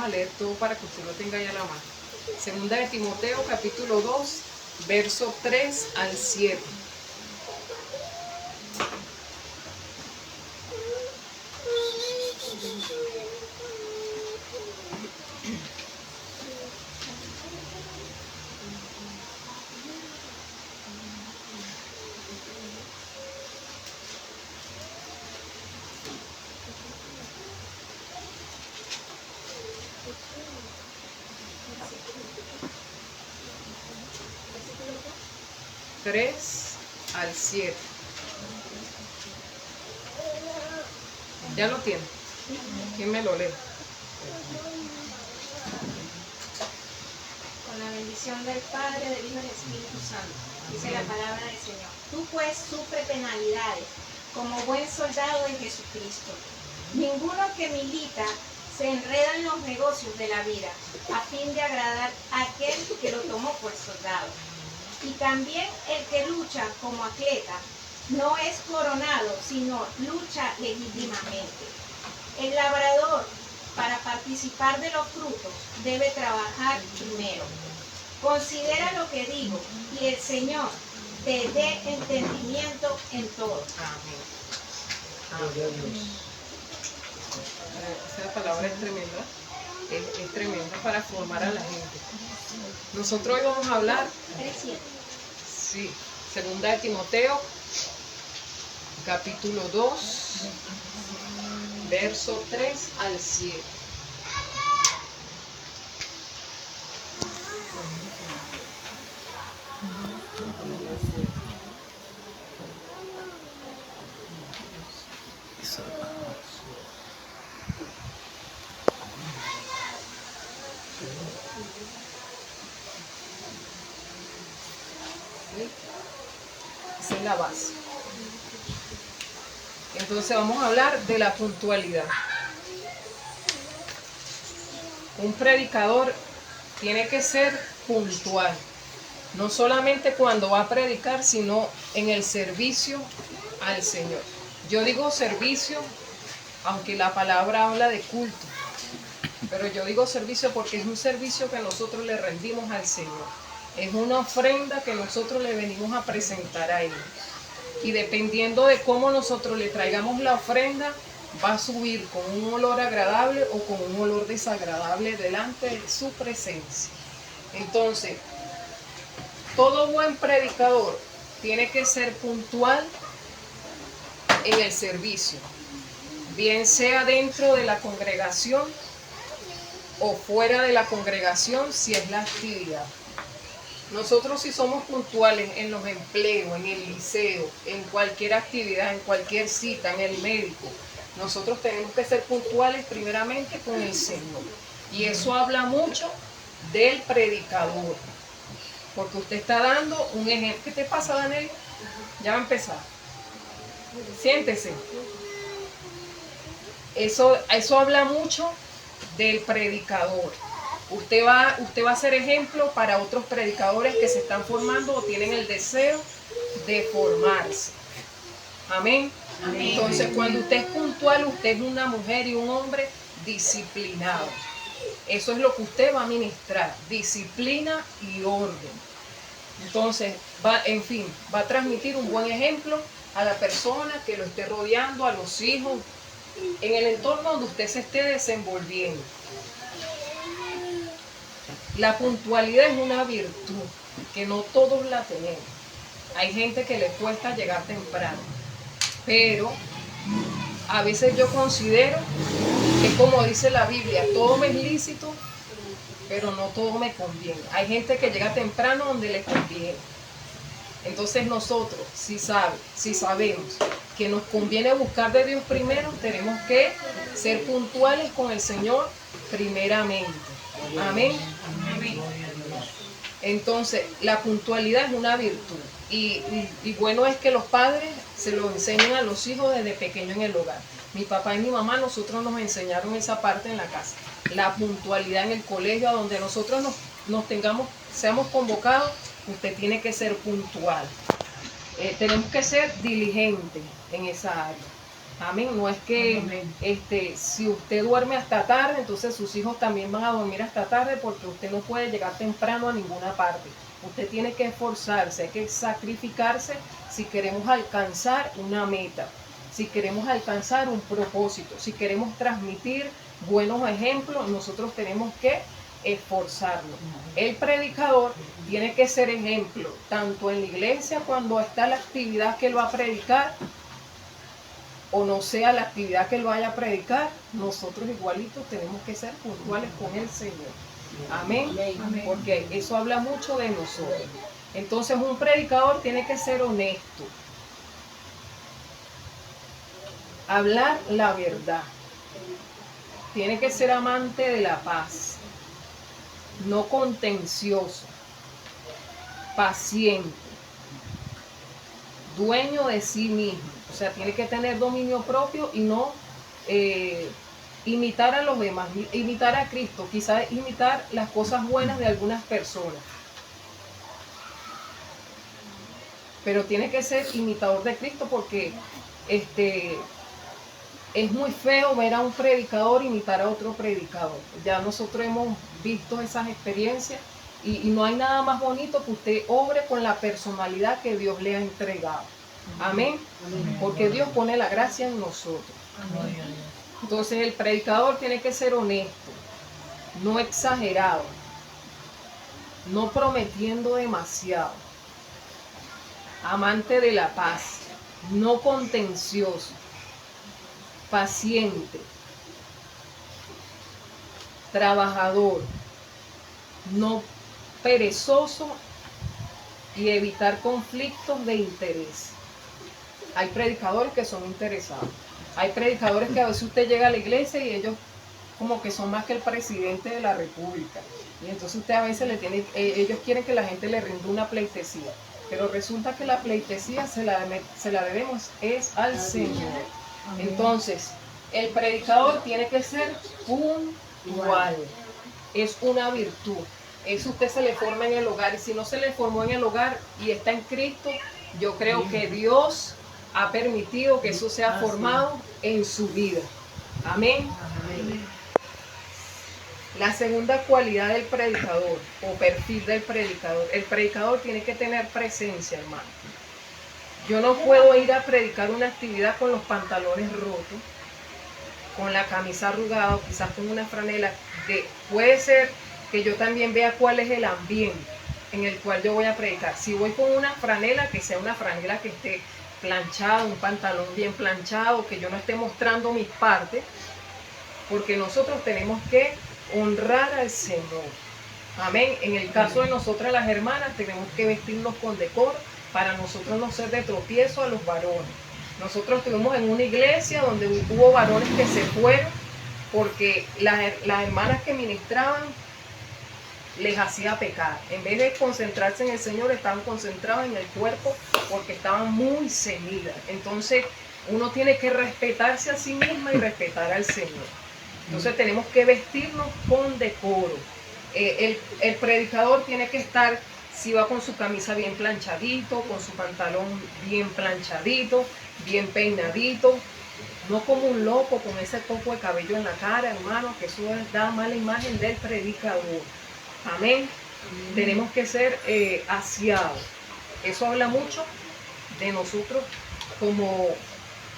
a leer todo para que usted lo tenga ya a la mano. Segunda de Timoteo, capítulo 2, verso 3 al 7. Al 7. ¿Ya lo tiene? ¿Quién me lo lee? Con la bendición del Padre, del Hijo y del Espíritu Santo. Dice la palabra del Señor. Tú pues sufre penalidades como buen soldado de Jesucristo. Ninguno que milita se enreda en los negocios de la vida a fin de agradar a aquel que lo tomó por soldado. Y también el que lucha como atleta no es coronado, sino lucha legítimamente. El labrador, para participar de los frutos, debe trabajar primero. Considera lo que digo, y el Señor te dé entendimiento en todo. Amén. Amén. Esa palabra es tremenda. Es tremenda para formar a la gente. Nosotros hoy vamos a hablar, sí, segunda de Timoteo, capítulo 2, verso 3 al 7. Esa es la base. Entonces vamos a hablar de la puntualidad. Un predicador tiene que ser puntual, no solamente cuando va a predicar, sino en el servicio al Señor. Yo digo servicio, aunque la palabra habla de culto, pero yo digo servicio porque es un servicio que nosotros le rendimos al Señor. Es una ofrenda que nosotros le venimos a presentar a Él. Y dependiendo de cómo nosotros le traigamos la ofrenda, va a subir con un olor agradable o con un olor desagradable delante de su presencia. Entonces, todo buen predicador tiene que ser puntual en el servicio, bien sea dentro de la congregación o fuera de la congregación, si es la actividad. Nosotros, si somos puntuales en los empleos, en el liceo, en cualquier actividad, en cualquier cita, en el médico, nosotros tenemos que ser puntuales primeramente con el Señor. Y eso habla mucho del predicador, porque usted está dando un ejemplo. ¿Qué te pasa, Daniel? Ya va a empezar. Siéntese. Eso habla mucho del predicador. Usted va a ser ejemplo para otros predicadores que se están formando o tienen el deseo de formarse. Amén. Amén. Entonces, cuando usted es puntual, usted es una mujer y un hombre disciplinado. Eso es lo que usted va a ministrar, disciplina y orden. Entonces, va a transmitir un buen ejemplo a la persona que lo esté rodeando, a los hijos, en el entorno donde usted se esté desenvolviendo. La puntualidad es una virtud que no todos la tenemos. Hay gente que le cuesta llegar temprano, pero a veces yo considero que, como dice la Biblia, todo me es lícito, pero no todo me conviene. Hay gente que llega temprano donde le conviene. Entonces nosotros, si sabemos que nos conviene buscar de Dios primero, tenemos que ser puntuales con el Señor primeramente. Amén. Entonces, la puntualidad es una virtud. Y bueno es que los padres se lo enseñan a los hijos desde pequeños en el hogar. Mi papá y mi mamá, nosotros nos enseñaron esa parte en la casa. La puntualidad en el colegio, a donde nosotros seamos convocados, usted tiene que ser puntual. Tenemos que ser diligentes en esa área. Amén. No es que si usted duerme hasta tarde, entonces sus hijos también van a dormir hasta tarde, porque usted no puede llegar temprano a ninguna parte. Usted tiene que esforzarse, hay que sacrificarse si queremos alcanzar una meta, si queremos alcanzar un propósito, si queremos transmitir buenos ejemplos, nosotros tenemos que esforzarnos. El predicador tiene que ser ejemplo, tanto en la iglesia cuando está la actividad que él va a predicar, o no sea la actividad que él vaya a predicar, nosotros igualitos tenemos que ser puntuales con el Señor. Amén. Porque eso habla mucho de nosotros. Entonces un predicador tiene que ser honesto, hablar la verdad, tiene que ser amante de la paz, no contencioso, paciente, dueño de sí mismo. O sea, tiene que tener dominio propio y no imitar a los demás, imitar a Cristo, quizás imitar las cosas buenas de algunas personas. Pero tiene que ser imitador de Cristo, porque es muy feo ver a un predicador imitar a otro predicador. Ya nosotros hemos visto esas experiencias y no hay nada más bonito que usted obre con la personalidad que Dios le ha entregado. Amén. Porque Dios pone la gracia en nosotros. Entonces el predicador tiene que ser honesto, no exagerado, no prometiendo demasiado, amante de la paz, no contencioso, paciente, trabajador, no perezoso y evitar conflictos de interés. Hay predicadores que son interesados. Hay predicadores que a veces usted llega a la iglesia y ellos como que son más que el presidente de la república. Y entonces usted a veces ellos quieren que la gente le rinda una pleitesía. Pero resulta que la pleitesía se la debemos es al Señor. Entonces, el predicador tiene que ser puntual. Es una virtud. Eso usted se le forma en el hogar. Y si no se le formó en el hogar y está en Cristo, yo creo que Dios ha permitido que eso sea formado en su vida. Amén. La segunda cualidad del predicador o perfil del predicador. El predicador tiene que tener presencia, hermano. Yo no puedo ir a predicar una actividad con los pantalones rotos, con la camisa arrugada, quizás con una franela. Puede ser que yo también vea cuál es el ambiente en el cual yo voy a predicar. Si voy con una franela, que sea una franela que esté planchado, un pantalón bien planchado, que yo no esté mostrando mis partes, porque nosotros tenemos que honrar al Señor. Amén. En el caso de nosotras las hermanas, tenemos que vestirnos con decoro para nosotros no ser de tropiezo a los varones. Nosotros estuvimos en una iglesia donde hubo varones que se fueron porque las hermanas que ministraban les hacía pecar. En vez de concentrarse en el Señor, estaban concentrados en el cuerpo porque estaban muy ceñidas. Entonces, uno tiene que respetarse a sí misma y respetar al Señor. Entonces, tenemos que vestirnos con decoro. El predicador tiene que estar, si va con su camisa bien planchadito, con su pantalón bien planchadito, bien peinadito, no como un loco con ese poco de cabello en la cara, hermano, que eso da mala imagen del predicador. Amén. Tenemos que ser aseados. Eso habla mucho de nosotros como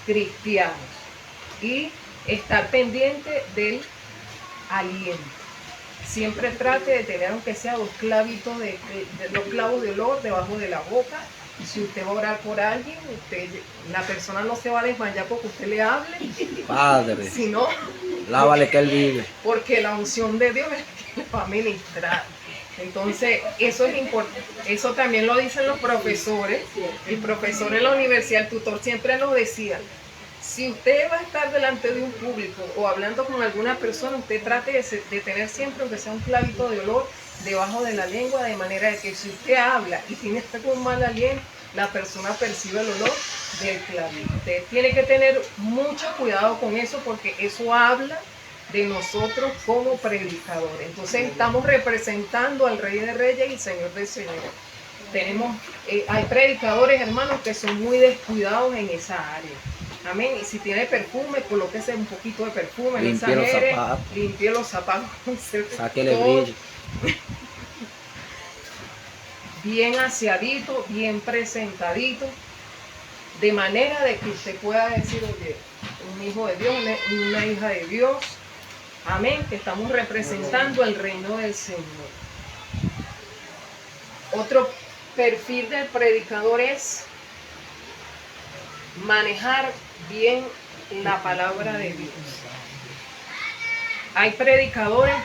cristianos. Y estar pendiente del aliento. Siempre trate de tener, aunque sea dos clavos de olor debajo de la boca. Y si usted va a orar por alguien, la persona no se va a desmayar porque usted le hable. Padre, sino lávale que él vive. Porque la unción de Dios es que le va a ministrar. Entonces, eso es importante. Eso también lo dicen los profesores. El profesor en la universidad, el tutor, siempre nos decía: si usted va a estar delante de un público o hablando con alguna persona, usted trate de tener siempre, aunque sea un clavito de olor, debajo de la lengua, de manera de que si usted habla y tiene un mal aliento, la persona percibe el olor del clavito. Usted tiene que tener mucho cuidado con eso, porque eso habla de nosotros como predicadores. Entonces estamos representando al Rey de Reyes y Señor de Señores. Hay predicadores, hermanos, que son muy descuidados en esa área. Amén. Y si tiene perfume, colóquese un poquito de perfume. Limpie los zapatos. Limpie los zapatos. Sáquele Todo brillo. bien aseadito, bien presentadito, de manera de que usted pueda decir, oye, un hijo de Dios, una hija de Dios, amén, que estamos representando el reino del Señor. Otro perfil del predicador es manejar bien la palabra de Dios. Hay predicadores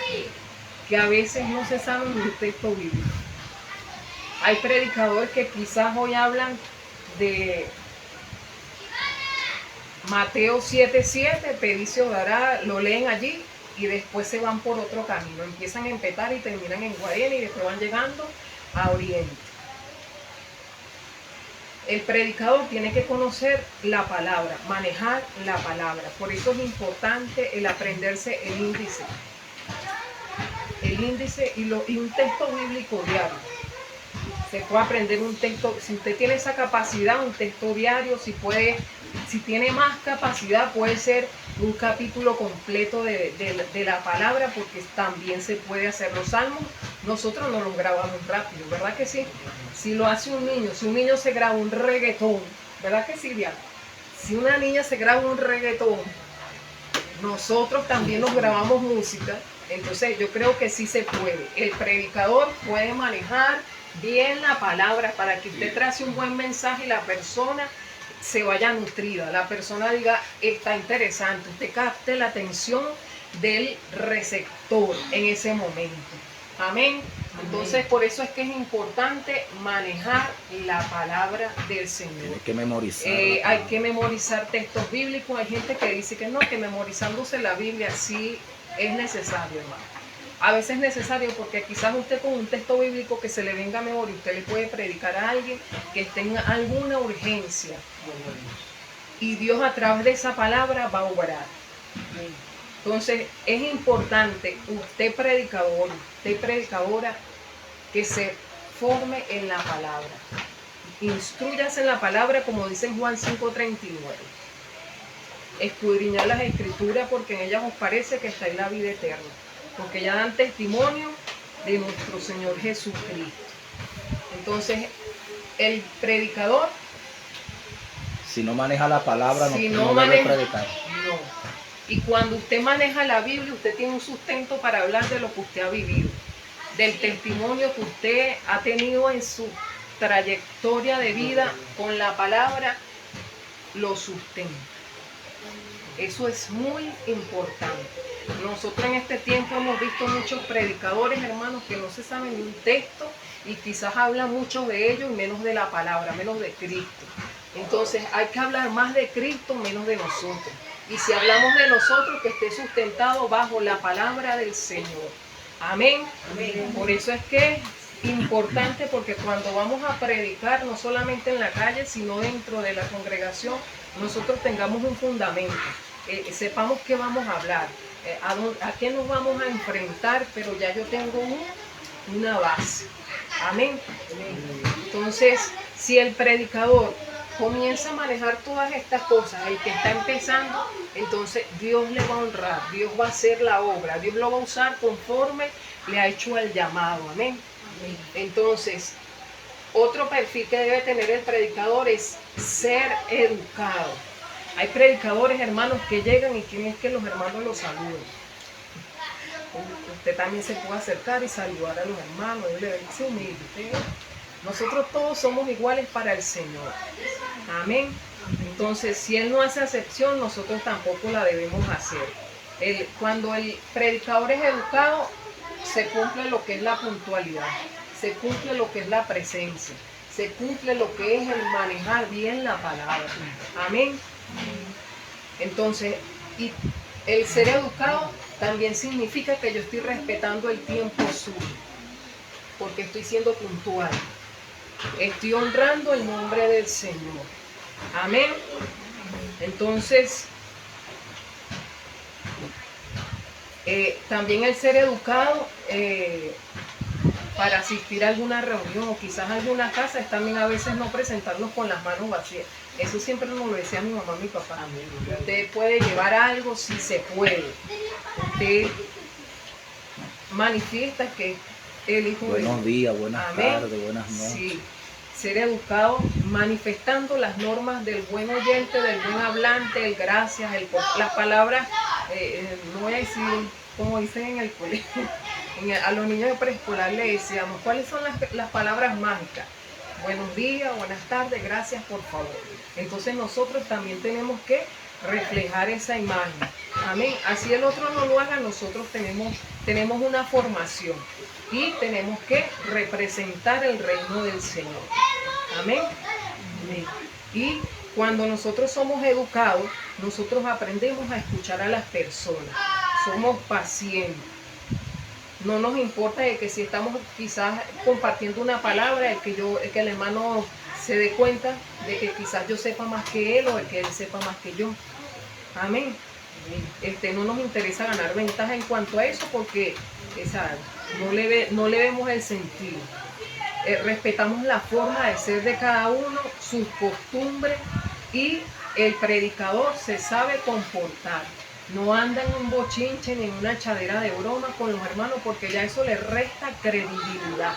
que a veces no se saben un texto bíblico. Hay predicadores que quizás hoy hablan de Mateo 7:7, pedid se os dará, lo leen allí y después se van por otro camino. Empiezan en Petare y terminan en Guarena y después van llegando a Oriente. El predicador tiene que conocer la palabra, manejar la palabra. Por eso es importante el aprenderse el índice y un texto bíblico diario. Se puede aprender un texto, si usted tiene esa capacidad, un texto diario, si tiene más capacidad, puede ser un capítulo completo de la palabra, porque también se puede hacer. Los salmos, nosotros no los grabamos rápido, ¿verdad que sí? Si lo hace un niño, si un niño se graba un reggaetón, ¿verdad que sí, Diana? Si una niña se graba un reggaetón, nosotros también nos grabamos música, entonces yo creo que sí se puede. El predicador puede manejar bien la palabra para que usted trace un buen mensaje y la persona se vaya nutrida, la persona diga, está interesante, usted capte la atención del receptor en ese momento. Amén. Entonces, por eso es que es importante manejar la palabra del Señor. Tiene que memorizar. Hay que memorizar textos bíblicos. Hay gente que dice que no, que memorizándose la Biblia sí es necesario, hermano. A veces es necesario porque quizás usted con un texto bíblico que se le venga a memoria, usted le puede predicar a alguien que tenga alguna urgencia. Y Dios a través de esa palabra va a obrar. Entonces es importante usted predicador, usted predicadora, que se forme en la palabra. Instrúyase en la palabra como dice en Juan 5:39. Escudriñad las escrituras porque en ellas os parece que está en la vida eterna. Porque ya dan testimonio de nuestro Señor Jesucristo. Entonces, el predicador, si no maneja la palabra, si no maneja, debe predicar. No. Y cuando usted maneja la Biblia, usted tiene un sustento para hablar de lo que usted ha vivido, del testimonio que usted ha tenido en su trayectoria de vida con la palabra, lo sustenta. Eso es muy importante. Nosotros en este tiempo hemos visto muchos predicadores, hermanos, que no se saben ni un texto y quizás hablan mucho de ellos y menos de la palabra, menos de Cristo. Entonces hay que hablar más de Cristo, menos de nosotros. Y si hablamos de nosotros, que esté sustentado bajo la palabra del Señor. Amén. Amén. Por eso es que es importante, porque cuando vamos a predicar, no solamente en la calle, sino dentro de la congregación, nosotros tengamos un fundamento. Sepamos qué vamos a hablar, a qué nos vamos a enfrentar, pero ya yo tengo una base. Amén. Entonces, si el predicador comienza a manejar todas estas cosas, el que está empezando, entonces Dios le va a honrar, Dios va a hacer la obra, Dios lo va a usar conforme le ha hecho el llamado. Amén. Entonces, otro perfil que debe tener el predicador es ser educado. Hay predicadores, hermanos, que llegan y quieren que los hermanos los saluden. Usted también se puede acercar y saludar a los hermanos, y le dice humilde. Nosotros todos somos iguales para el Señor. Amén. Entonces, si Él no hace acepción, nosotros tampoco la debemos hacer. Cuando el predicador es educado, se cumple lo que es la puntualidad, se cumple lo que es la presencia, se cumple lo que es el manejar bien la palabra. Amén. Entonces, y el ser educado también significa que yo estoy respetando el tiempo suyo, porque estoy siendo puntual. Estoy honrando el nombre del Señor. Amén. Entonces, también el ser educado para asistir a alguna reunión o quizás a alguna casa, es también a veces no presentarnos con las manos vacías. Eso siempre nos lo decía mi mamá y mi papá. Usted puede llevar algo si se puede. Usted manifiesta que el Hijo de Dios. Buenos días, buenas Amén. tardes, buenas noches. Sí, ser educado manifestando las normas del buen oyente, del buen hablante, el gracias, las palabras, no voy a decir como dicen en el colegio, a los niños de preescolar le decíamos, ¿cuáles son las palabras mágicas? Buenos días, buenas tardes, gracias, por favor. Entonces nosotros también tenemos que reflejar esa imagen. Amén. Así el otro no lo haga, nosotros tenemos una formación y tenemos que representar el reino del Señor. Amén. Amén. Y cuando nosotros somos educados, nosotros aprendemos a escuchar a las personas. Somos pacientes. No nos importa de que si estamos quizás compartiendo una palabra, que el hermano se dé cuenta de que quizás yo sepa más que él o de que él sepa más que yo. Amén. No nos interesa ganar ventaja en cuanto a eso porque no le vemos el sentido. Respetamos la forma de ser de cada uno, sus costumbres, y el predicador se sabe comportar. No anda en un bochinche ni en una echadera de broma con los hermanos porque ya eso le resta credibilidad.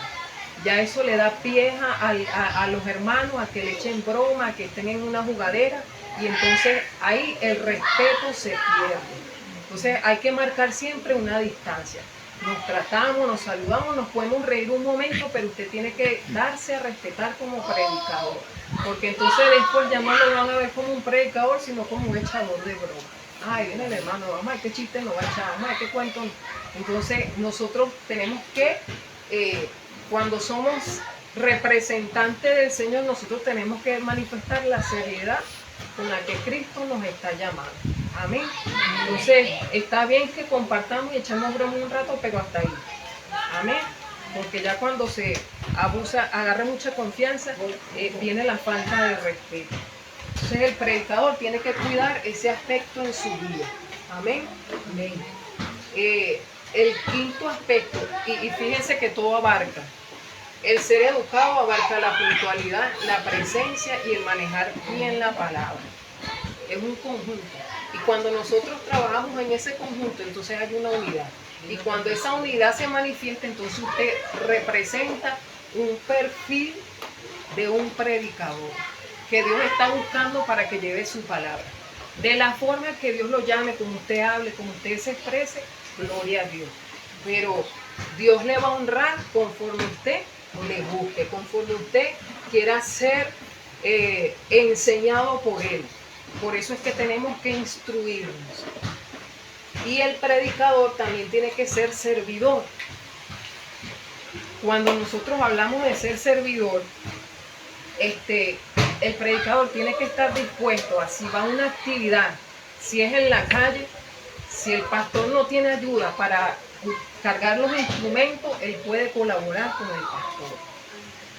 Ya eso le da pie a los hermanos a que le echen broma, a que estén en una jugadera, y entonces ahí el respeto se pierde. Entonces hay que marcar siempre una distancia. Nos tratamos, nos saludamos, nos podemos reír un momento, pero usted tiene que darse a respetar como predicador, porque entonces después ya no lo van a ver como un predicador, sino como un echador de broma. Ay, viene el hermano, vamos a ver qué chiste nos va a echar, vamos a ver qué cuento. Entonces nosotros tenemos que, cuando somos representantes del Señor, nosotros tenemos que manifestar la seriedad con la que Cristo nos está llamando. Amén. Entonces, está bien que compartamos y echamos broma un rato, pero hasta ahí. Amén. Porque ya cuando se abusa, agarra mucha confianza, viene la falta de respeto. Entonces, el predicador tiene que cuidar ese aspecto en su vida. Amén. Amén. El quinto aspecto, y fíjense que todo abarca. El ser educado abarca la puntualidad, la presencia y el manejar bien la palabra. Es un conjunto. Y cuando nosotros trabajamos en ese conjunto, entonces hay una unidad. Y cuando esa unidad se manifiesta, entonces usted representa un perfil de un predicador que Dios está buscando para que lleve su palabra. De la forma que Dios lo llame, como usted hable, como usted se exprese, gloria a Dios. Pero Dios le va a honrar conforme usted le busque, conforme usted quiera ser enseñado por Él. Por eso es que tenemos que instruirnos. Y el predicador también tiene que ser servidor. Cuando nosotros hablamos de ser servidor, el predicador tiene que estar dispuesto a, si va a una actividad, si es en la calle, si el pastor no tiene ayuda para cargar los instrumentos, él puede colaborar con el pastor.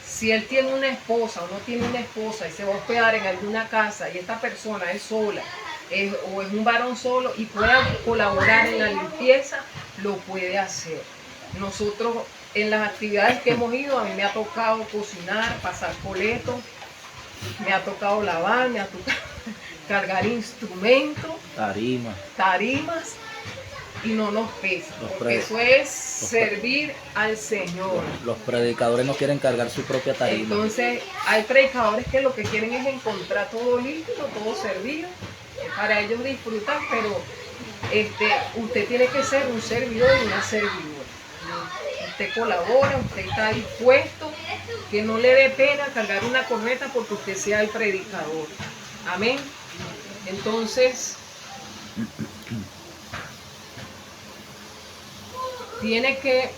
Si él tiene una esposa o no tiene una esposa y se va a hospedar en alguna casa y esta persona es sola o es un varón solo y pueda colaborar en la limpieza, lo puede hacer. Nosotros en las actividades que hemos ido, a mí me ha tocado cocinar, pasar coletos, me ha tocado lavar, me ha tocado cargar instrumentos, tarimas, y no nos pesa, porque eso es servir al Señor. Los predicadores no quieren cargar su propia tarima. Entonces hay predicadores que lo que quieren es encontrar todo listo, todo servido, para ellos disfrutar, pero usted tiene que ser un servidor y una servidora. Usted colabora, usted está dispuesto, que no le dé pena cargar una corneta porque usted sea el predicador. Amén. Entonces, tiene que,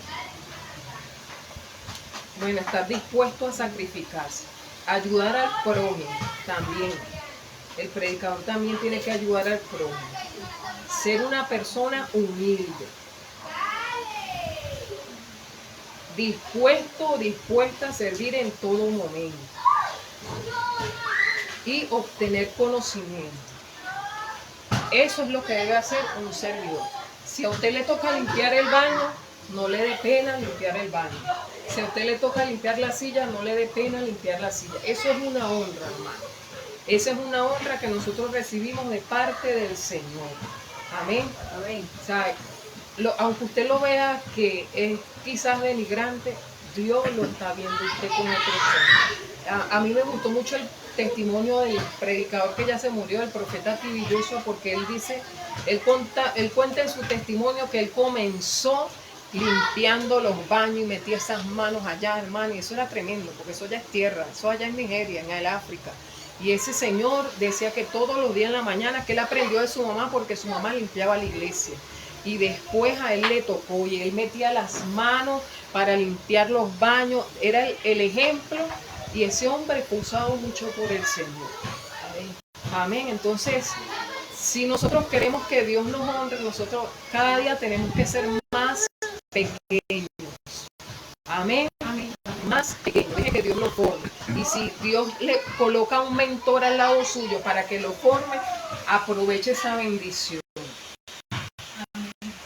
estar dispuesto a sacrificarse, ayudar al prójimo también. El predicador también tiene que ayudar al prójimo. Ser una persona humilde. Dispuesta a servir en todo momento. Y obtener conocimiento. Eso es lo que debe hacer un servidor. Si a usted le toca limpiar el baño, no le dé pena limpiar el baño. Si a usted le toca limpiar la silla, no le dé pena limpiar la silla. Eso es una honra, hermano. Esa es una honra que nosotros recibimos de parte del Señor. Amén. Amén. O sea, aunque usted lo vea que es quizás denigrante, Dios lo está viendo usted con otro ojos. A mí me gustó mucho el testimonio del predicador que ya se murió, el profeta T.B. Joshua, porque él dice, él cuenta en su testimonio que él comenzó limpiando los baños y metía esas manos allá, hermano, y eso era tremendo, porque eso ya es tierra, eso allá en Nigeria, en el África. Y ese señor decía que todos los días en la mañana, que él aprendió de su mamá porque su mamá limpiaba la iglesia. Y después a él le tocó y él metía las manos para limpiar los baños. Era el ejemplo y ese hombre fue usado mucho por el Señor. Amén. Amén. Entonces, si nosotros queremos que Dios nos honre, nosotros cada día tenemos que ser más pequeños. Amén. Amén. Más pequeños. Deje que Dios lo forme. Y si Dios le coloca un mentor al lado suyo para que lo forme, aproveche esa bendición.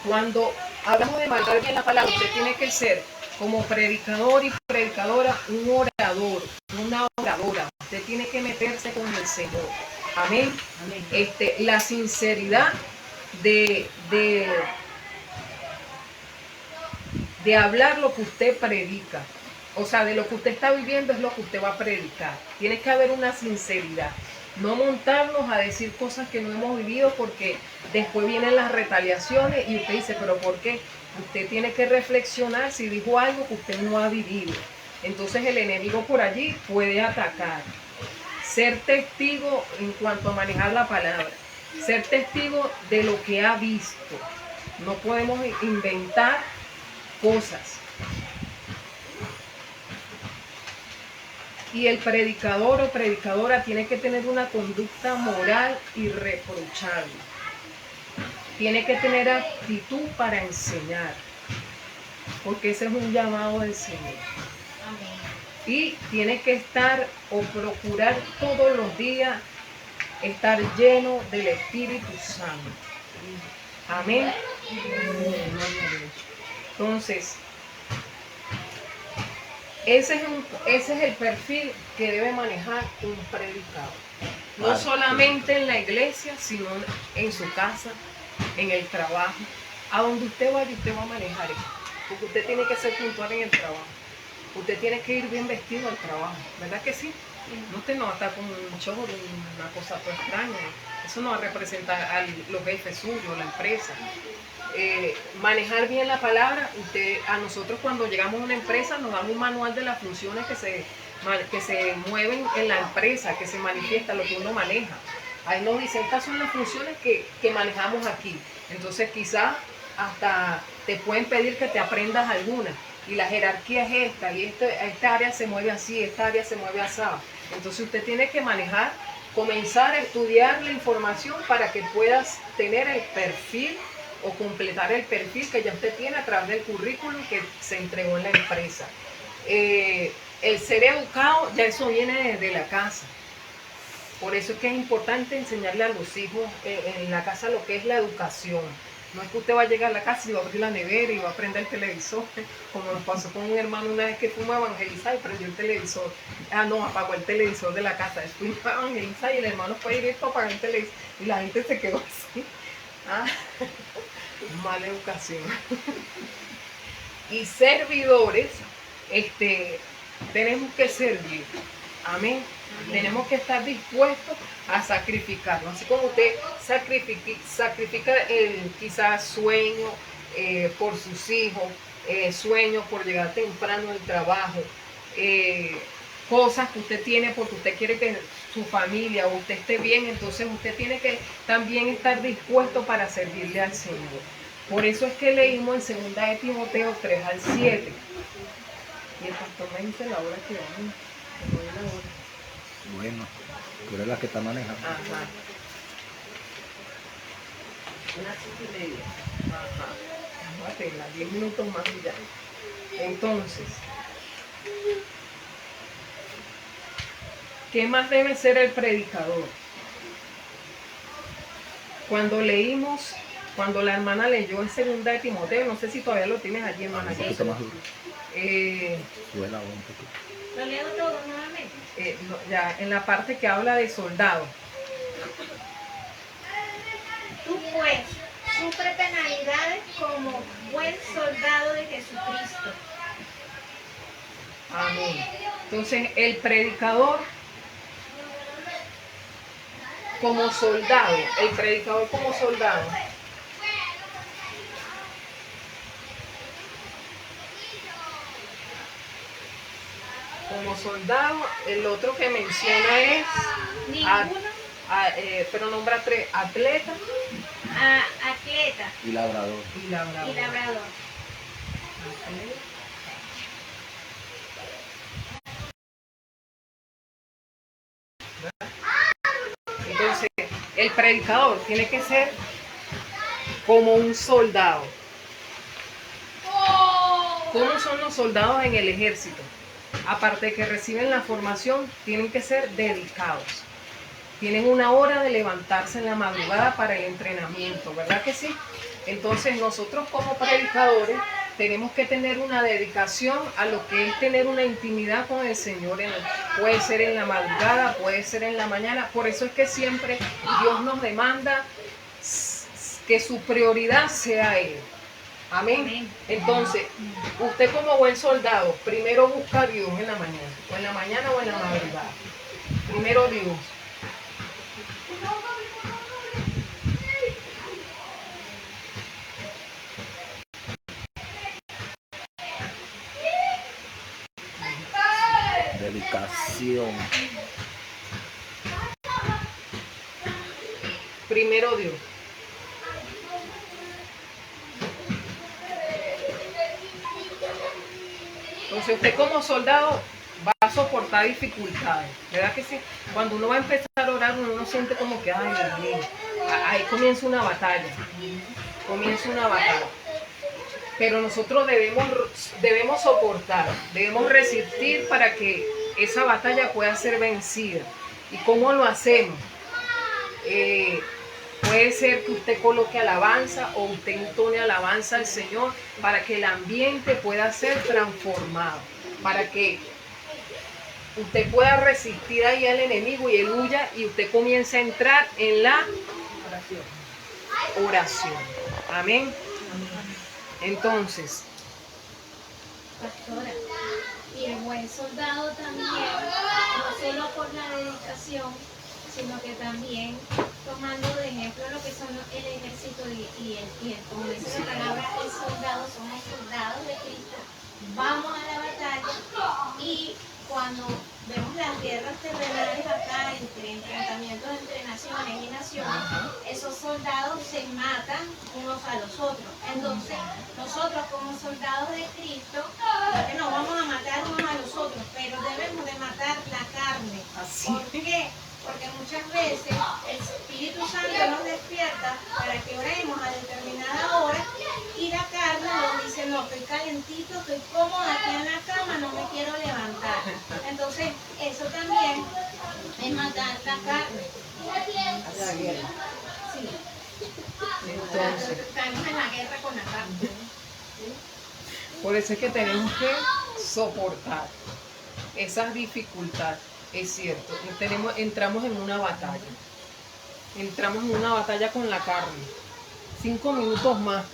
Cuando hablamos de mandar bien la palabra, usted tiene que ser como predicador y predicadora un orador, una oradora. Usted tiene que meterse con el Señor. Amén. Amén. La sinceridad de hablar lo que usted predica. O sea, de lo que usted está viviendo es lo que usted va a predicar. Tiene que haber una sinceridad. No montarnos a decir cosas que no hemos vivido porque después vienen las retaliaciones y usted dice, ¿pero por qué? Usted tiene que reflexionar si dijo algo que usted no ha vivido. Entonces el enemigo por allí puede atacar. Ser testigo en cuanto a manejar la palabra. Ser testigo de lo que ha visto. No podemos inventar cosas. Y el predicador o predicadora tiene que tener una conducta moral irreprochable. Tiene que tener actitud para enseñar. Porque ese es un llamado del Señor. Amén. Y tiene que estar o procurar todos los días estar lleno del Espíritu Santo. Amén. Entonces, ese es el perfil que debe manejar un predicador. No solamente en la iglesia, sino en su casa, en el trabajo. A donde usted vaya, usted va a manejar eso. Porque usted tiene que ser puntual en el trabajo. Usted tiene que ir bien vestido al trabajo. ¿Verdad que sí? No, usted no va a estar con un chorro, una cosa toda extraña. Eso no va a representar a los jefes suyos, la empresa. Manejar bien la palabra. A nosotros cuando llegamos a una empresa nos dan un manual de las funciones que se mueven en la empresa, que se manifiesta lo que uno maneja. Ahí nos dicen, estas son las funciones que manejamos aquí. Entonces quizás hasta te pueden pedir que te aprendas alguna. Y la jerarquía es esta, y esta área se mueve así, esta área se mueve así. Entonces usted tiene que comenzar a estudiar la información para que puedas tener el perfil o completar el perfil que ya usted tiene a través del currículum que se entregó en la empresa. El ser educado, ya eso viene desde la casa. Por eso es que es importante enseñarle a los hijos en la casa lo que es la educación. No es que usted va a llegar a la casa y va a abrir la nevera y va a prender el televisor, como nos pasó con un hermano una vez que fuimos a evangelizar y prendió el televisor. Apagó el televisor de la casa. Después fuimos a evangelizar y el hermano fue directo a apagar el televisor y la gente se quedó así. Mala educación. Y servidores, tenemos que servir. Amén. Tenemos que estar dispuestos a sacrificarnos. Así como usted sacrifica quizás sueño por sus hijos, sueño por llegar temprano al trabajo, cosas que usted tiene porque usted quiere que su familia o usted esté bien, entonces usted tiene que también estar dispuesto para servirle al Señor. Por eso es que leímos en 2 de Timoteo 3 al 7. Y el pastor me dice la hora que vamos. Bueno, tú eres la que está manejando. Ajá. Unas 5:30. Ajá. Vamos a tener 10 minutos más y ya. Entonces, ¿qué más debe ser el predicador? Cuando leímos Cuando la hermana leyó en 2 de Timoteo, no sé si todavía lo tienes allí, hermana. Un poquito más duro. Suena un poquito. Lo leo todo nuevamente. Ya en la parte que habla de soldado. Tú pues sufre penalidades como buen soldado de Jesucristo. Amén. Entonces el predicador como soldado, el otro que menciona es pero nombra 3: atleta, atleta Y labrador. y labrador. Entonces, el predicador tiene que ser como un soldado. ¿Cómo son los soldados en el ejército? Aparte de que reciben la formación, tienen que ser dedicados. Tienen una hora de levantarse en la madrugada para el entrenamiento, ¿verdad que sí? Entonces nosotros como predicadores tenemos que tener una dedicación a lo que es tener una intimidad con el Señor. Puede ser en la madrugada, puede ser en la mañana. Por eso es que siempre Dios nos demanda que su prioridad sea Él. Amén. Entonces, usted como buen soldado, primero busca a Dios en la mañana, o en la mañana o en la madrugada. Primero Dios. Dedicación. Primero Dios. Entonces usted como soldado va a soportar dificultades, ¿verdad que sí? Cuando uno va a empezar a orar, uno siente como que, ay, Dios mío, ahí comienza una batalla. Pero nosotros debemos soportar, debemos resistir para que esa batalla pueda ser vencida. ¿Y cómo lo hacemos? Puede ser que usted coloque alabanza o usted entone alabanza al Señor para que el ambiente pueda ser transformado, para que usted pueda resistir ahí al enemigo y él huya y usted comience a entrar en la oración. Amén. Entonces, Pastora, y el buen soldado también, no solo por la dedicación, sino que también tomando de ejemplo lo que son el ejército y como dice la palabra, el soldado, somos soldados de Cristo, vamos a la batalla y cuando vemos las guerras terrenales acá, entre enfrentamientos entre naciones y naciones, esos soldados se matan unos a los otros. Entonces, nosotros como soldados de Cristo, no nos vamos a matar unos a los otros, pero debemos de matar la carne. ¿Por qué? Porque muchas veces el Espíritu Santo nos despierta para que oremos a determinada hora y la carne nos dice, no, estoy calentito, estoy cómoda aquí en la cama, no me quiero levantar. Entonces, eso también es matar la carne. Sí. Entonces, estamos en la guerra con la carne. por eso es que tenemos que soportar esas dificultades. Es cierto, entramos en una batalla. Entramos en una batalla con la carne. 5 minutos más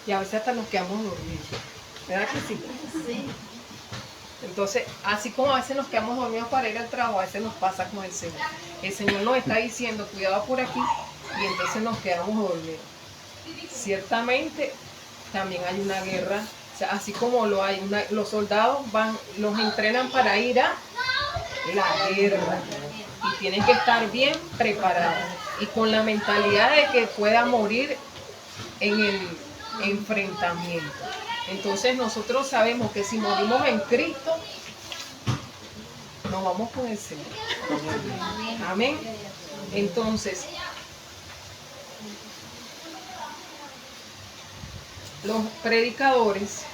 y a veces hasta nos quedamos dormidos. ¿Verdad que sí? Sí. Entonces, así como a veces nos quedamos dormidos para ir al trabajo, a veces nos pasa con el Señor. El Señor nos está diciendo, cuidado por aquí, y entonces nos quedamos dormidos. Ciertamente, también hay una guerra. O sea, así como los soldados los entrenan para ir a la guerra y tienen que estar bien preparados y con la mentalidad de que pueda morir en el enfrentamiento. Entonces nosotros sabemos que si morimos en Cristo, nos vamos con el Señor. Amén. Entonces, los predicadores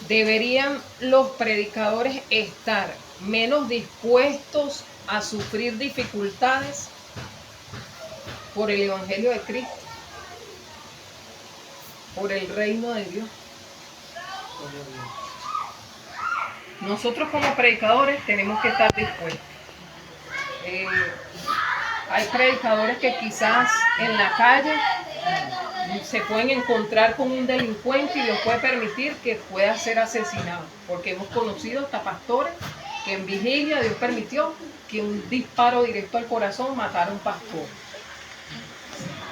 ¿deberían los predicadores estar menos dispuestos a sufrir dificultades? por el Evangelio de Cristo, por el reino de Dios. Nosotros como predicadores tenemos que estar dispuestos. Hay predicadores que quizás en la calle se pueden encontrar con un delincuente y Dios puede permitir que pueda ser asesinado, porque hemos conocido hasta pastores que en vigilia Dios permitió que un disparo directo al corazón matara a un pastor.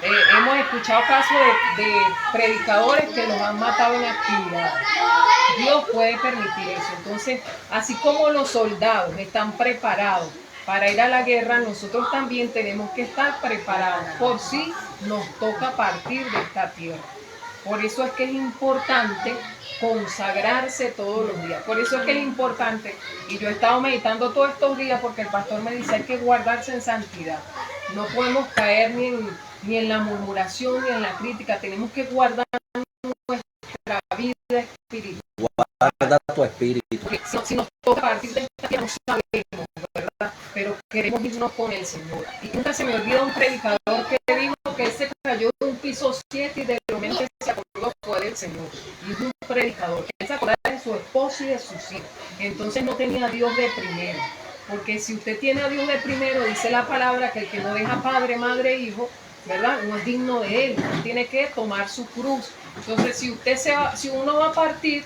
Hemos escuchado casos de predicadores que los han matado en actividades. Dios puede permitir eso. Entonces, así como los soldados están preparados para ir a la guerra, nosotros también tenemos que estar preparados por si nos toca partir de esta tierra. Por eso es que es importante consagrarse todos los días. Por eso es que es importante, y yo he estado meditando todos estos días porque el pastor me dice hay que guardarse en santidad. No podemos caer ni en la murmuración ni en la crítica. Tenemos que guardar nuestra vida espiritual. Guarda tu espíritu. Porque si nos toca partir de esta tierra, no sabemos, ¿verdad? Pero queremos irnos con el Señor. Y nunca se me olvida un predicador que dijo que él se cayó de un piso 7 y de lo menos que se acordó fue del Señor. Y es un predicador. Él se acordaba de su esposo y de sus hijos. Entonces no tenía a Dios de primero. Porque si usted tiene a Dios de primero, dice la palabra que el que no deja padre, madre, hijo, ¿verdad? No es digno de él. Él tiene que tomar su cruz. Entonces si uno va a partir,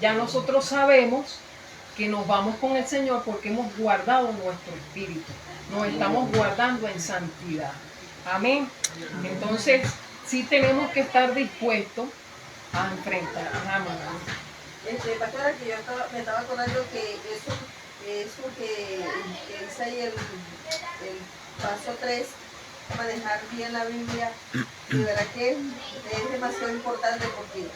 ya nosotros sabemos que nos vamos con el Señor porque hemos guardado nuestro espíritu. Nos estamos guardando en santidad. Amén. Entonces, sí tenemos que estar dispuestos a enfrentar. Amén. Pastora, que me estaba acordando que eso que dice ahí el paso 3, manejar bien la Biblia, de verdad que es demasiado importante porque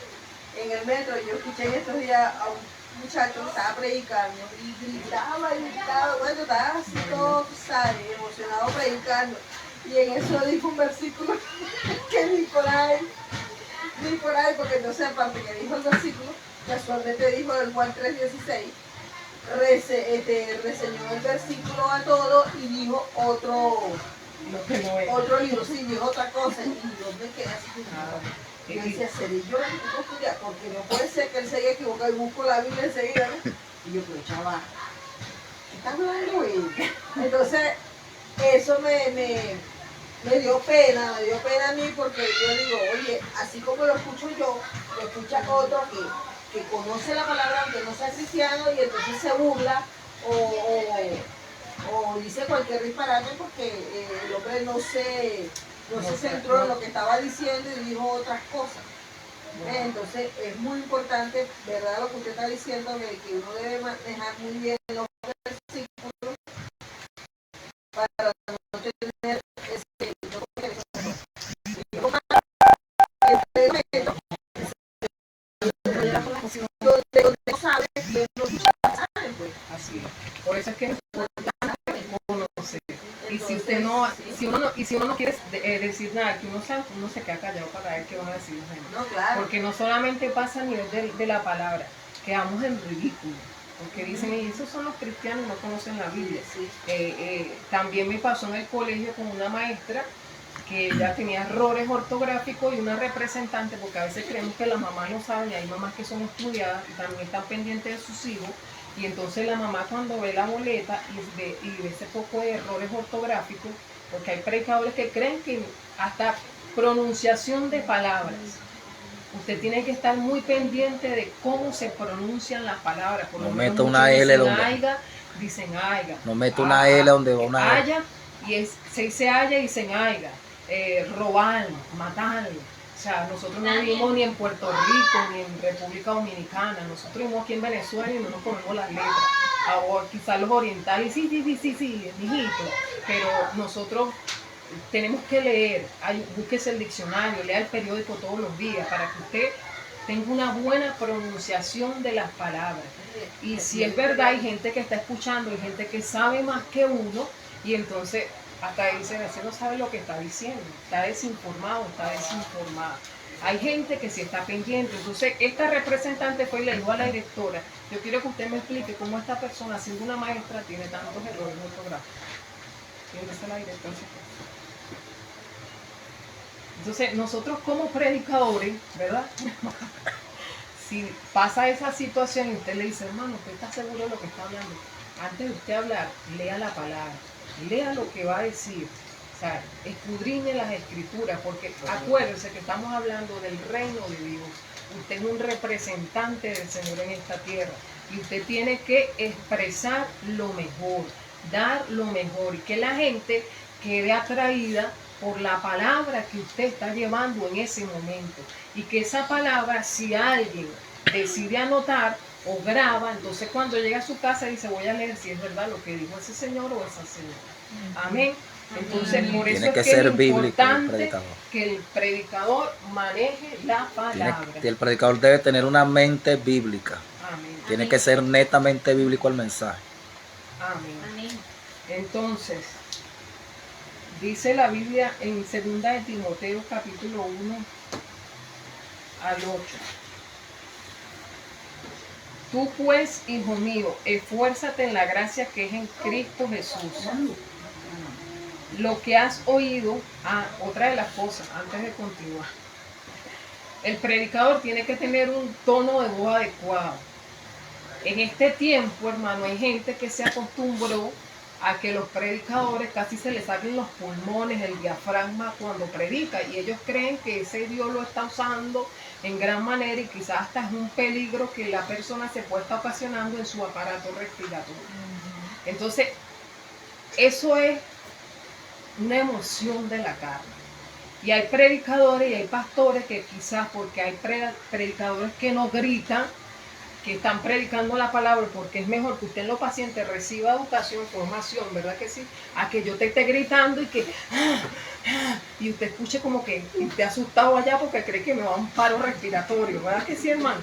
en el metro yo escuché en estos días a un muchacho que estaba predicando y gritaba, bueno, estaba así todo, ¿sabes? Emocionado predicando. Y en eso dijo un versículo que ni por ahí, porque entonces aparte que dijo el versículo, casualmente dijo el Juan 3:16, reseñó el versículo a todo y dijo otro libro, sí, dijo otra cosa y yo me quedé así. Yo decía, ¿seré yo la que estoy confundida? Porque no puede ser que él se haya equivocado y busco la Biblia enseguida, ¿no? Y yo, pero chaval, ¿qué está hablando él? Entonces, eso me dio pena a mí porque yo digo, oye, así como lo escucho yo, lo escucha otro que conoce la palabra aunque no sea cristiano y entonces se burla o dice cualquier disparate porque el hombre no se centró en lo que estaba diciendo y dijo otras cosas. Entonces es muy importante, ¿verdad? Lo que usted está diciendo, que uno debe manejar muy bien los versículos para no tener ese donde no sabe que no sabe, pues. Así es. Por eso es que es importante conocer. Y si uno no quiere decir nada, que uno sabe, uno se queda callado para ver qué van a decir los demás. No, claro. Porque no solamente pasa a nivel de la palabra, quedamos en ridículo. Porque dicen, y esos son los cristianos, no conocen la Biblia. Sí. También me pasó en el colegio con una maestra que ella tenía errores ortográficos y una representante, porque a veces creemos que las mamás no saben, y hay mamás que son estudiadas y también están pendientes de sus hijos, y entonces la mamá cuando ve la boleta y ve ese poco de errores ortográficos, porque hay predicadores que creen que hasta pronunciación de palabras, usted tiene que estar muy pendiente de cómo se pronuncian las palabras. Por no meto una L donde aiga, dicen aiga. No meto una L donde va una L. Haya, se dice haya y dicen aiga. Robar, matar. O sea, nosotros no vivimos ni en Puerto Rico ni en República Dominicana. Nosotros vivimos aquí en Venezuela y no nos ponemos las letras. O quizás los orientales, sí, mijito. Pero nosotros tenemos que leer. Búsquese el diccionario, lea el periódico todos los días para que usted tenga una buena pronunciación de las palabras. Y si es verdad, hay gente que está escuchando, hay gente que sabe más que uno y entonces hasta dicen, ese no sabe lo que está diciendo, está desinformada. Hay gente que sí está pendiente. Entonces, esta representante fue y le dijo a la directora, yo quiero que usted me explique cómo esta persona, siendo una maestra, tiene tantos errores ortográficos. Y entonces la directora se fue. Entonces, nosotros como predicadores, ¿verdad? Si pasa esa situación y usted le dice, hermano, ¿usted está seguro de lo que está hablando? Antes de usted hablar, lea la palabra, lea lo que va a decir. O sea, escudriñe las escrituras, porque acuérdense que estamos hablando del reino de Dios. Usted es un representante del Señor en esta tierra y usted tiene que expresar lo mejor, dar lo mejor y que la gente quede atraída por la palabra que usted está llevando en ese momento. Y que esa palabra, si alguien decide anotar o graba, entonces cuando llega a su casa dice, voy a leer si es verdad lo que dijo ese señor o esa señora. Amén. Entonces, por eso Tiene que es que ser es bíblico el importante predicador. que el predicador maneje la palabra. El predicador debe tener una mente bíblica. Amén. Tiene que ser netamente bíblico el mensaje. Amén. Amén. Entonces, dice la Biblia en 2 de Timoteo capítulo 1 al 8. Tú pues, hijo mío, esfuérzate en la gracia que es en Cristo Jesús. Lo que has oído, otra de las cosas, antes de continuar. El predicador tiene que tener un tono de voz adecuado. En este tiempo, hermano, hay gente que se acostumbró a que los predicadores casi se les saquen los pulmones, el diafragma cuando predica, y ellos creen que ese Dios lo está usando en gran manera y quizás hasta es un peligro que la persona se pueda estar ocasionando en su aparato respiratorio. Entonces, eso es una emoción de la carne. Y hay predicadores y hay pastores que quizás porque hay predicadores que no gritan, que están predicando la palabra, porque es mejor que usted en lo paciente reciba educación, formación, ¿verdad que sí? A que yo te esté gritando y que y usted escuche como que esté asustado allá porque cree que me va a un paro respiratorio, ¿verdad que sí, hermano?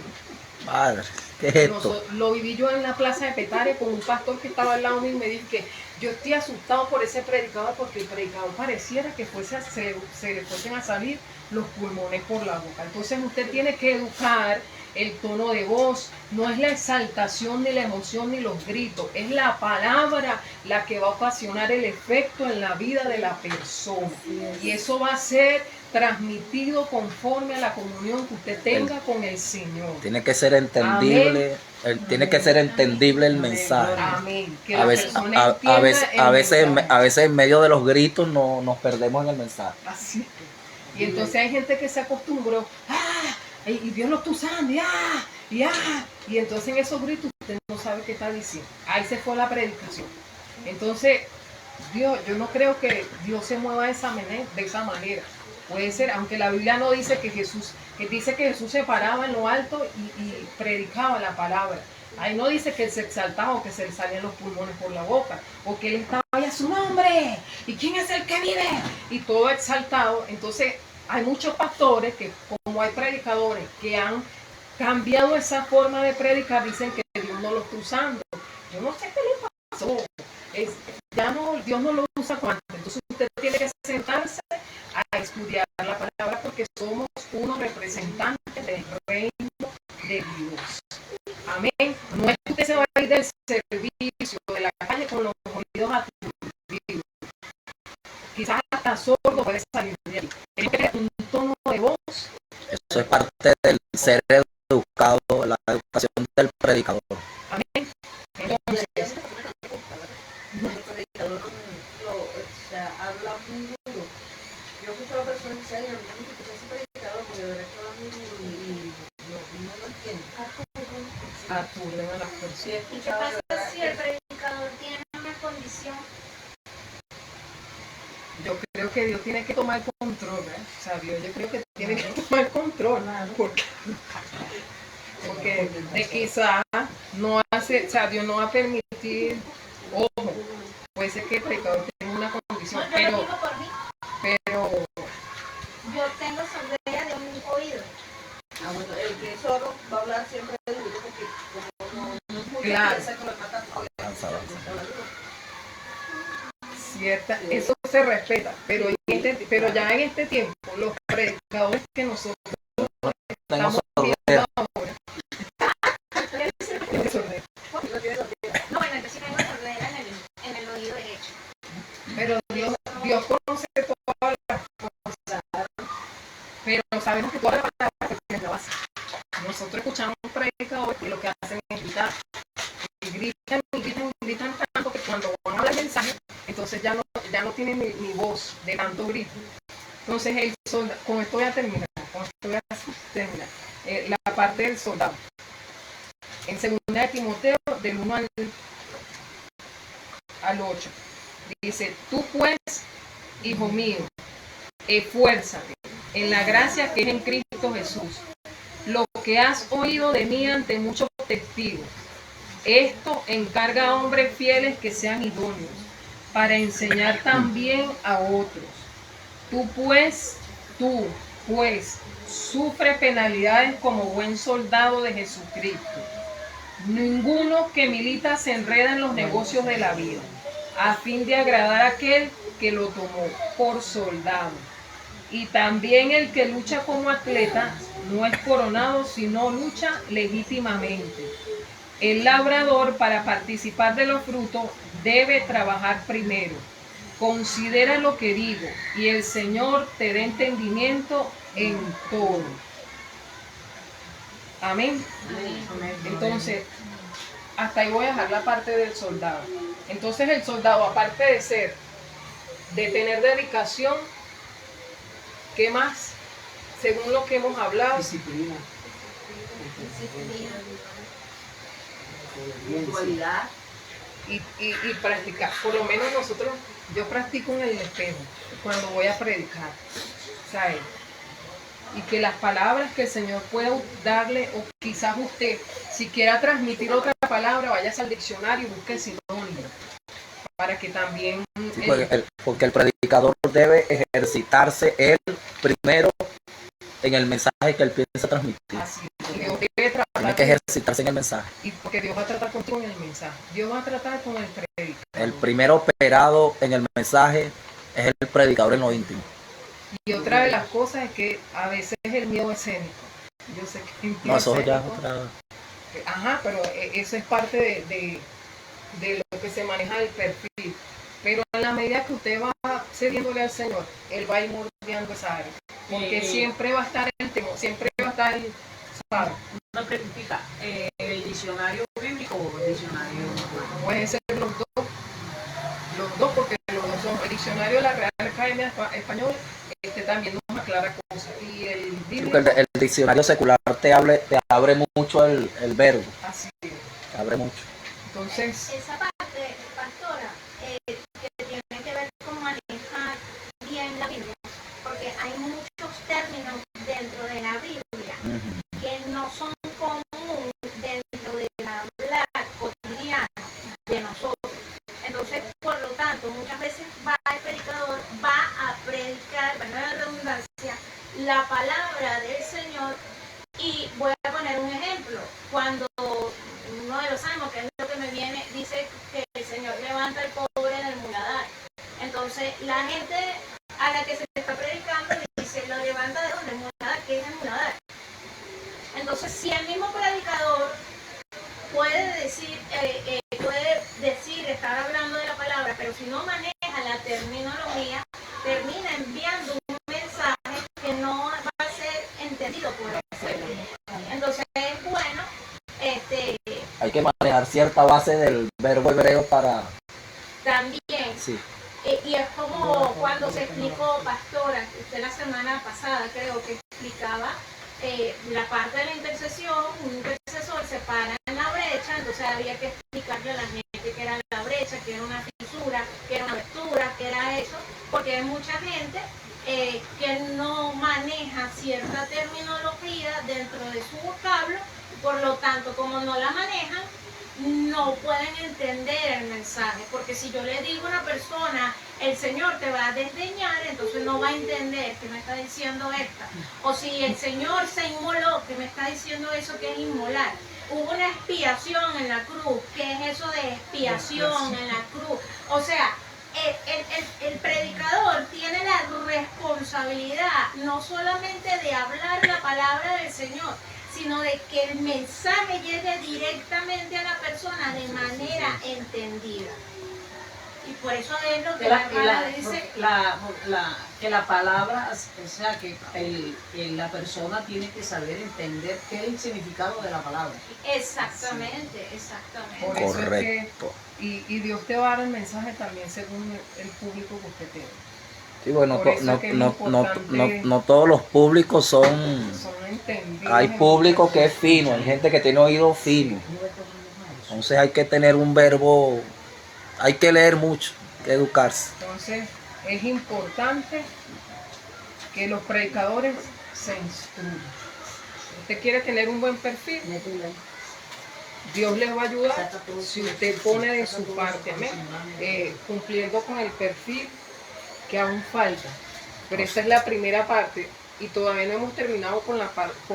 Padre, ¿qué es esto? Lo viví yo en la plaza de Petare con un pastor que estaba al lado mío y me dijo que yo estoy asustado por ese predicador porque el predicador pareciera que se le fuesen a salir los pulmones por la boca. Entonces usted tiene que educar el tono de voz, no es la exaltación ni la emoción ni los gritos, es la palabra la que va a ocasionar el efecto en la vida de la persona. Y eso va a ser transmitido conforme a la comunión que usted tenga con el Señor. Tiene que ser entendible, tiene que ser entendible el mensaje. Amén. Que A la veces, persona a entienda veces, el a veces, mensaje. a veces en medio de los gritos nos perdemos en el mensaje. Así es. Y entonces hay gente que se acostumbró, y Dios lo está usando, y entonces en esos gritos usted no sabe qué está diciendo. Ahí se fue la predicación. Entonces, yo no creo que Dios se mueva de esa manera. Puede ser, aunque la Biblia no dice que dice que Jesús se paraba en lo alto y predicaba la palabra. Ahí no dice que él se exaltaba o que se le salían los pulmones por la boca, o que él estaba ahí a su nombre, y quién es el que vive, y todo exaltado. Entonces, hay muchos pastores que, como hay predicadores que han cambiado esa forma de predicar, dicen que Dios no lo está usando. Yo no sé qué le pasó. Dios no lo usa cuando. Entonces usted tiene que sentarse a estudiar la palabra porque somos unos representantes del reino de Dios. Amén. No es que usted se va a ir del servicio, de la calle con los oídos aturdidos. Quizás hasta sordo puede salir de ahí. Tiene que tener un tono de voz. Eso es parte del ser educado, la educación del predicador. Amén. Entonces, El predicador habla muy duro. Yo escucho a la persona que dice, ay, yo no quiero escuchar ese predicador porque de verdad que habla muy duro y no lo entiendo. aturden a las personas. ¿Y qué pasa si el predicador tiene una condición? Yo creo que Dios tiene que tomar control, ¿eh? O sea, yo creo que tiene que tomar control, porque de quizá no hace, o sea, Dios no va a permitir, ojo, puede ser que el predicador tenga una condición, No, yo lo digo por mí. pero Yo tengo sordera de un oído. Bueno, el que es sordo va a hablar siempre de duro porque como no es muy Claro. piensa que lo mata todo. cierta, eso se respeta, pero ya en este tiempo, los predicadores que nosotros Tengo estamos sordera. viendo ahora, No, bueno, yo sí tengo sordera en el oído derecho. pero Dios conoce todas las cosas. nosotros escuchamos predicadores que lo que hacen es gritar. Y gritan, y gritan, y gritan tanto que cuando van a hablar el mensaje, entonces ya no tienen ni voz de tanto grito. Entonces el soldado, con esto voy a terminar, la parte del soldado. En 2 de Timoteo, del 1 al 8, dice: tú pues, hijo mío, esfuérzate en la gracia que es en Cristo Jesús. Lo que has oído de mí ante muchos testigos, esto encarga a hombres fieles que sean idóneos para enseñar también a otros. Tú pues, sufre penalidades como buen soldado de Jesucristo. Ninguno que milita se enreda en los negocios de la vida, a fin de agradar a aquel que lo tomó por soldado. Y también el que lucha como atleta no es coronado, sino lucha legítimamente. El labrador, para participar de los frutos, debe trabajar primero. Considera lo que digo, y el Señor te dé entendimiento en todo. Amén. Entonces, hasta ahí voy a dejar la parte del soldado. Entonces el soldado, aparte de tener dedicación, ¿qué más? Según lo que hemos hablado. Disciplina. Puntualidad. Y practicar. Por lo menos yo practico en el espejo cuando voy a predicar, ¿sabes? Y que las palabras que el Señor pueda darle, o quizás usted, si quiera transmitir otra palabra, vaya al diccionario y busque sinónimo, para que también... Sí, porque el predicador debe ejercitarse él primero en el mensaje que él piensa transmitir. Así, Dios debe tratar, Tiene que ejercitarse en el mensaje. Y porque Dios va a tratar contigo en el mensaje. Dios va a tratar con el predicador. El primer operado en el mensaje es el predicador en lo íntimo. Y otra de las cosas es que a veces el miedo escénico. Yo sé que el No, eso ya es escénico, otra... ajá, pero eso es parte de lo que se maneja el perfil. Pero en la medida que usted va cediéndole al Señor, Él va a ir moldeando esa área. Porque siempre va a estar el temor, siempre va a estar el... ¿sabe? Una preguntita, ¿el diccionario bíblico o el diccionario normal? Pueden ser los dos, porque los dos son el diccionario de la Real Academia Española, también nos aclara cosas. Y el bíblico, el diccionario secular te abre mucho el verbo. así es. Te abre mucho. Entonces, Esa parte, pastora, que tiene que ver con manejar bien la Biblia, porque hay muchos términos dentro de la Biblia que no son comunes dentro del hablar cotidiano de nosotros. Entonces, por lo tanto, muchas veces el predicador va a predicar, para la redundancia, la palabra del Señor. Y voy a poner un ejemplo. Cuando uno de los salmos, que es lo que me viene, dice que el Señor levanta al pobre del muladar. Entonces, la gente a la que se le está predicando le dice, ¿lo levanta de dónde? ¿Muladar? ¿Qué es el muladar? Entonces, si el mismo predicador puede decir, estar hablando de la palabra, pero si no maneja la terminología, termina enviando un mensaje que no va a ser entendido por el pueblo. Entonces es bueno, Hay que manejar cierta base del verbo hebreo para... también, Sí. y es como cuando se explicó, pastora, usted la semana pasada creo que explicaba la parte de la intercesión. Un intercesor se para en la brecha, entonces había que explicarle a la gente que era la brecha, que era una fisura, que era una abertura, que era eso, porque hay mucha gente que no maneja cierta terminología dentro de su vocablo, por lo tanto, como no la manejan, no pueden entender el mensaje, porque si yo le digo a una persona, el Señor te va a desdeñar, entonces no va a entender que me está diciendo esta. O si el Señor se inmoló, que me está diciendo eso, que es inmolar. Hubo una expiación en la cruz. ¿Qué es eso de expiación en la cruz? O sea, el predicador tiene la responsabilidad no solamente de hablar la palabra del Señor, sino de que el mensaje llegue directamente a la persona de manera entendida. Y por eso es lo que Que la la, hermana dice. que la palabra, o sea, que la persona tiene que saber entender qué es el significado de la palabra. Exactamente, exactamente. Por eso es que, Correcto. y Dios te va a dar el mensaje también según el público que usted tiene. Sí, bueno, Por eso no, es que es no, no, importante- no todos los públicos son... Son entendidos. Hay en público muchas que es cosas. fino, hay gente que tiene oído fino. Entonces hay que tener un verbo, hay que leer mucho, hay que educarse. Entonces, es importante que los predicadores se instruyan. Usted quiere tener un buen perfil, Dios les va a ayudar si usted pone de su parte, amén, cumpliendo con el perfil que aún falta. Pero esta es la primera parte y todavía no hemos terminado con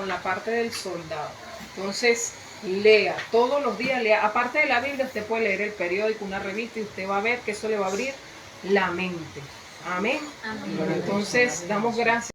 la parte del soldado. Entonces, lea todos los días, lea. Aparte de la Biblia, usted puede leer el periódico, una revista y usted va a ver que eso le va a abrir la mente. Amén. Amén. Entonces, damos gracias.